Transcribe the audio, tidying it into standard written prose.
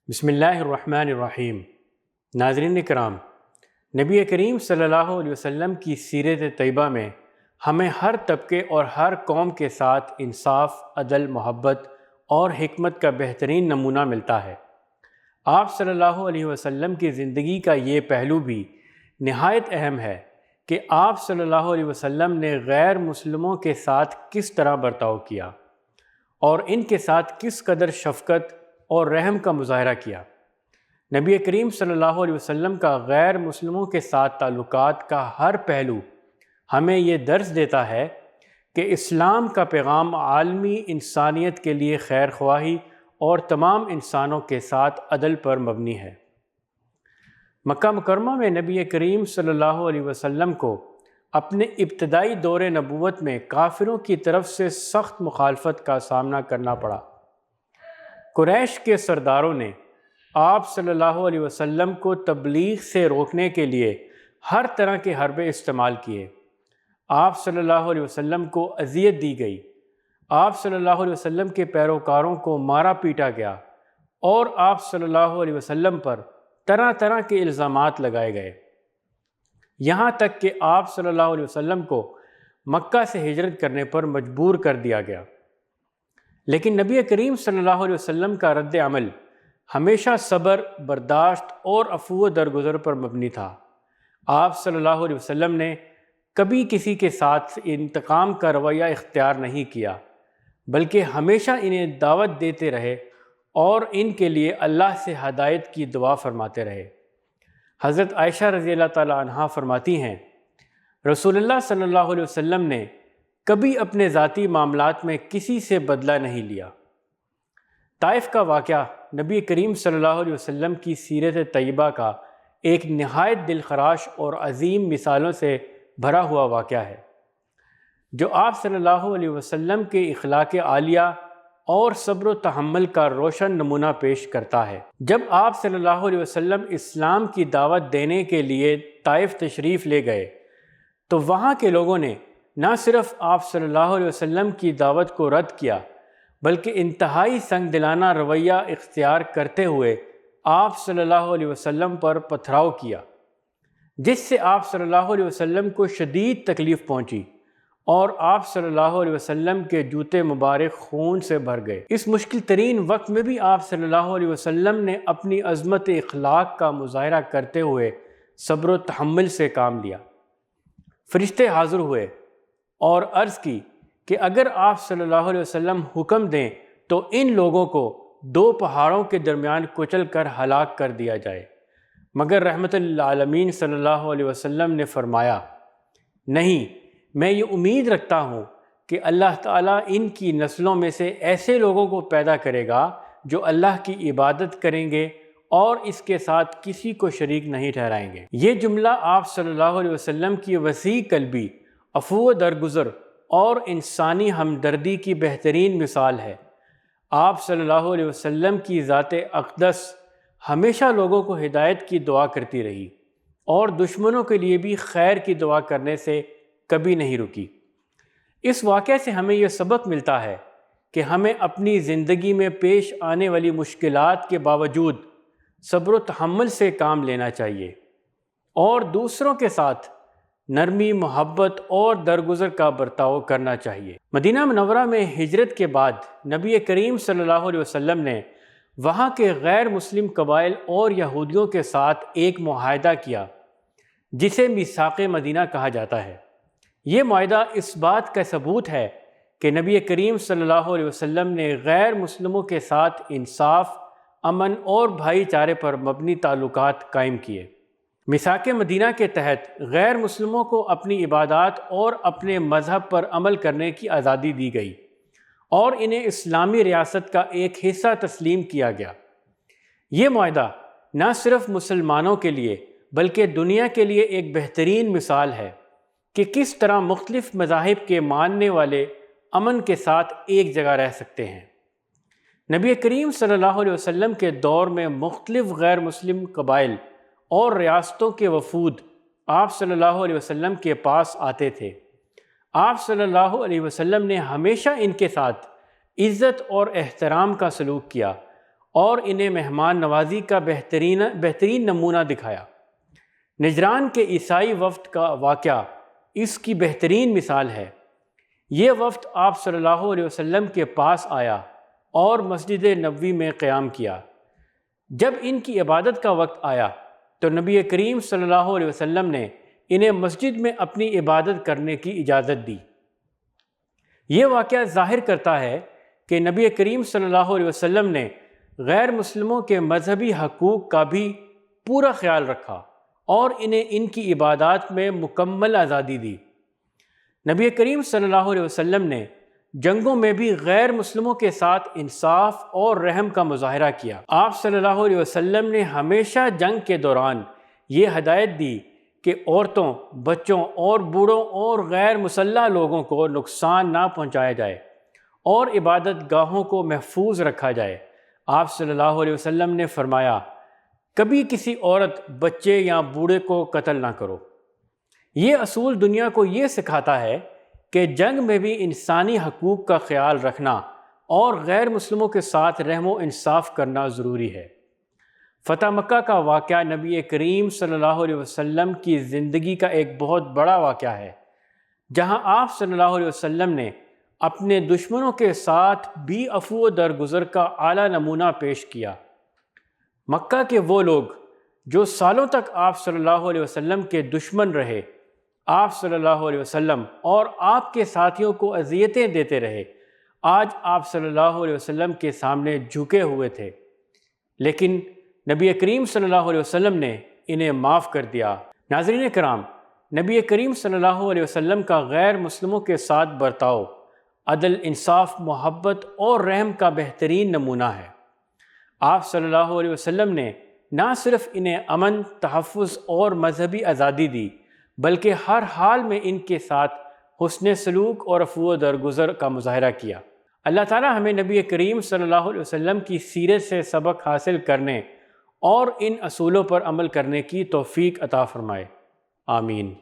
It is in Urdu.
بسم اللہ الرحمن الرحیم۔ ناظرین کرام، نبی کریم صلی اللہ علیہ وسلم کی سیرت طیبہ میں ہمیں ہر طبقے اور ہر قوم کے ساتھ انصاف، عدل، محبت اور حکمت کا بہترین نمونہ ملتا ہے۔ آپ صلی اللہ علیہ وسلم کی زندگی کا یہ پہلو بھی نہایت اہم ہے کہ آپ صلی اللہ علیہ وسلم نے غیر مسلموں کے ساتھ کس طرح برتاؤ کیا اور ان کے ساتھ کس قدر شفقت اور رحم کا مظاہرہ کیا۔ نبی کریم صلی اللہ علیہ وسلم کا غیر مسلموں کے ساتھ تعلقات کا ہر پہلو ہمیں یہ درس دیتا ہے کہ اسلام کا پیغام عالمی انسانیت کے لیے خیر خواہی اور تمام انسانوں کے ساتھ عدل پر مبنی ہے۔ مکہ مکرمہ میں نبی کریم صلی اللہ علیہ وسلم کو اپنے ابتدائی دور نبوت میں کافروں کی طرف سے سخت مخالفت کا سامنا کرنا پڑا۔ قریش کے سرداروں نے آپ صلی اللہ علیہ وسلم کو تبلیغ سے روکنے کے لیے ہر طرح کے حربے استعمال کیے۔ آپ صلی اللہ علیہ وسلم کو اذیت دی گئی، آپ صلی اللہ علیہ وسلم کے پیروکاروں کو مارا پیٹا گیا اور آپ صلی اللہ علیہ وسلم پر طرح طرح کے الزامات لگائے گئے، یہاں تک کہ آپ صلی اللہ علیہ وسلم کو مکہ سے ہجرت کرنے پر مجبور کر دیا گیا۔ لیکن نبی کریم صلی اللہ علیہ وسلم کا رد عمل ہمیشہ صبر، برداشت اور عفو و درگزر پر مبنی تھا۔ آپ صلی اللہ علیہ وسلم نے کبھی کسی کے ساتھ انتقام کا رویہ اختیار نہیں کیا، بلکہ ہمیشہ انہیں دعوت دیتے رہے اور ان کے لیے اللہ سے ہدایت کی دعا فرماتے رہے۔ حضرت عائشہ رضی اللہ تعالی عنہا فرماتی ہیں، رسول اللہ صلی اللہ علیہ وسلم نے کبھی اپنے ذاتی معاملات میں کسی سے بدلہ نہیں لیا۔ طائف کا واقعہ نبی کریم صلی اللہ علیہ وسلم کی سیرت طیبہ کا ایک نہایت دل خراش اور عظیم مثالوں سے بھرا ہوا واقعہ ہے، جو آپ صلی اللہ علیہ وسلم کے اخلاق عالیہ اور صبر و تحمل کا روشن نمونہ پیش کرتا ہے۔ جب آپ صلی اللہ علیہ وسلم اسلام کی دعوت دینے کے لیے طائف تشریف لے گئے تو وہاں کے لوگوں نے نہ صرف آپ صلی اللہ علیہ وسلم کی دعوت کو رد کیا، بلکہ انتہائی سنگ دلانہ رویہ اختیار کرتے ہوئے آپ صلی اللہ علیہ وسلم پر پتھراؤ کیا، جس سے آپ صلی اللہ علیہ وسلم کو شدید تکلیف پہنچی اور آپ صلی اللہ علیہ وسلم کے جوتے مبارک خون سے بھر گئے۔ اس مشکل ترین وقت میں بھی آپ صلی اللہ علیہ وسلم نے اپنی عظمت اخلاق کا مظاہرہ کرتے ہوئے صبر و تحمل سے کام لیا۔ فرشتے حاضر ہوئے اور عرض کی کہ اگر آپ صلی اللہ علیہ وسلم حکم دیں تو ان لوگوں کو دو پہاڑوں کے درمیان کچل کر ہلاک کر دیا جائے، مگر رحمت للعالمین صلی اللہ علیہ وسلم نے فرمایا، نہیں، میں یہ امید رکھتا ہوں کہ اللہ تعالیٰ ان کی نسلوں میں سے ایسے لوگوں کو پیدا کرے گا جو اللہ کی عبادت کریں گے اور اس کے ساتھ کسی کو شریک نہیں ٹھہرائیں گے۔ یہ جملہ آپ صلی اللہ علیہ وسلم کی وسیع قلبی، عفو و درگزر اور انسانی ہمدردی کی بہترین مثال ہے۔ آپ صلی اللہ علیہ وسلم کی ذات اقدس ہمیشہ لوگوں کو ہدایت کی دعا کرتی رہی اور دشمنوں کے لیے بھی خیر کی دعا کرنے سے کبھی نہیں رکی۔ اس واقعے سے ہمیں یہ سبق ملتا ہے کہ ہمیں اپنی زندگی میں پیش آنے والی مشکلات کے باوجود صبر و تحمل سے کام لینا چاہیے اور دوسروں کے ساتھ نرمی، محبت اور درگزر کا برتاؤ کرنا چاہیے۔ مدینہ منورہ میں ہجرت کے بعد نبی کریم صلی اللہ علیہ وسلم نے وہاں کے غیر مسلم قبائل اور یہودیوں کے ساتھ ایک معاہدہ کیا جسے میثاق مدینہ کہا جاتا ہے۔ یہ معاہدہ اس بات کا ثبوت ہے کہ نبی کریم صلی اللہ علیہ وسلم نے غیر مسلموں کے ساتھ انصاف، امن اور بھائی چارے پر مبنی تعلقات قائم کیے۔ میثاق مدینہ کے تحت غیر مسلموں کو اپنی عبادات اور اپنے مذہب پر عمل کرنے کی آزادی دی گئی اور انہیں اسلامی ریاست کا ایک حصہ تسلیم کیا گیا۔ یہ معاہدہ نہ صرف مسلمانوں کے لیے بلکہ دنیا کے لیے ایک بہترین مثال ہے کہ کس طرح مختلف مذاہب کے ماننے والے امن کے ساتھ ایک جگہ رہ سکتے ہیں۔ نبی کریم صلی اللہ علیہ وسلم کے دور میں مختلف غیر مسلم قبائل اور ریاستوں کے وفود آپ صلی اللہ علیہ وسلم کے پاس آتے تھے۔ آپ صلی اللہ علیہ وسلم نے ہمیشہ ان کے ساتھ عزت اور احترام کا سلوک کیا اور انہیں مہمان نوازی کا بہترین نمونہ دکھایا۔ نجران کے عیسائی وفد کا واقعہ اس کی بہترین مثال ہے۔ یہ وفد آپ صلی اللہ علیہ وسلم کے پاس آیا اور مسجد نبوی میں قیام کیا۔ جب ان کی عبادت کا وقت آیا تو نبی کریم صلی اللہ علیہ وسلم نے انہیں مسجد میں اپنی عبادت کرنے کی اجازت دی۔ یہ واقعہ ظاہر کرتا ہے کہ نبی کریم صلی اللہ علیہ وسلم نے غیر مسلموں کے مذہبی حقوق کا بھی پورا خیال رکھا اور انہیں ان کی عبادات میں مکمل آزادی دی۔ نبی کریم صلی اللہ علیہ وسلم نے جنگوں میں بھی غیر مسلموں کے ساتھ انصاف اور رحم کا مظاہرہ کیا۔ آپ صلی اللہ علیہ وسلم نے ہمیشہ جنگ کے دوران یہ ہدایت دی کہ عورتوں، بچوں اور بوڑھوں اور غیر مسلح لوگوں کو نقصان نہ پہنچایا جائے اور عبادت گاہوں کو محفوظ رکھا جائے۔ آپ صلی اللہ علیہ وسلم نے فرمایا، کبھی کسی عورت، بچے یا بوڑھے کو قتل نہ کرو۔ یہ اصول دنیا کو یہ سکھاتا ہے کہ جنگ میں بھی انسانی حقوق کا خیال رکھنا اور غیر مسلموں کے ساتھ رحم و انصاف کرنا ضروری ہے۔ فتح مکہ کا واقعہ نبی کریم صلی اللہ علیہ وسلم کی زندگی کا ایک بہت بڑا واقعہ ہے، جہاں آپ صلی اللہ علیہ وسلم نے اپنے دشمنوں کے ساتھ بھی عفو و درگزر کا اعلیٰ نمونہ پیش کیا۔ مکہ کے وہ لوگ جو سالوں تک آپ صلی اللہ علیہ وسلم کے دشمن رہے، آپ صلی اللہ علیہ وسلم اور آپ کے ساتھیوں کو اذیتیں دیتے رہے، آج آپ صلی اللہ علیہ وسلم کے سامنے جھکے ہوئے تھے، لیکن نبی کریم صلی اللہ علیہ وسلم نے انہیں معاف کر دیا۔ ناظرین کرام، نبی کریم صلی اللہ علیہ وسلم کا غیر مسلموں کے ساتھ برتاؤ عدل، انصاف، محبت اور رحم کا بہترین نمونہ ہے۔ آپ صلی اللہ علیہ وسلم نے نہ صرف انہیں امن، تحفظ اور مذہبی آزادی دی، بلکہ ہر حال میں ان کے ساتھ حسن سلوک اور عفو و درگزر کا مظاہرہ کیا۔ اللہ تعالی ہمیں نبی کریم صلی اللہ علیہ وسلم کی سیرت سے سبق حاصل کرنے اور ان اصولوں پر عمل کرنے کی توفیق عطا فرمائے۔ آمین۔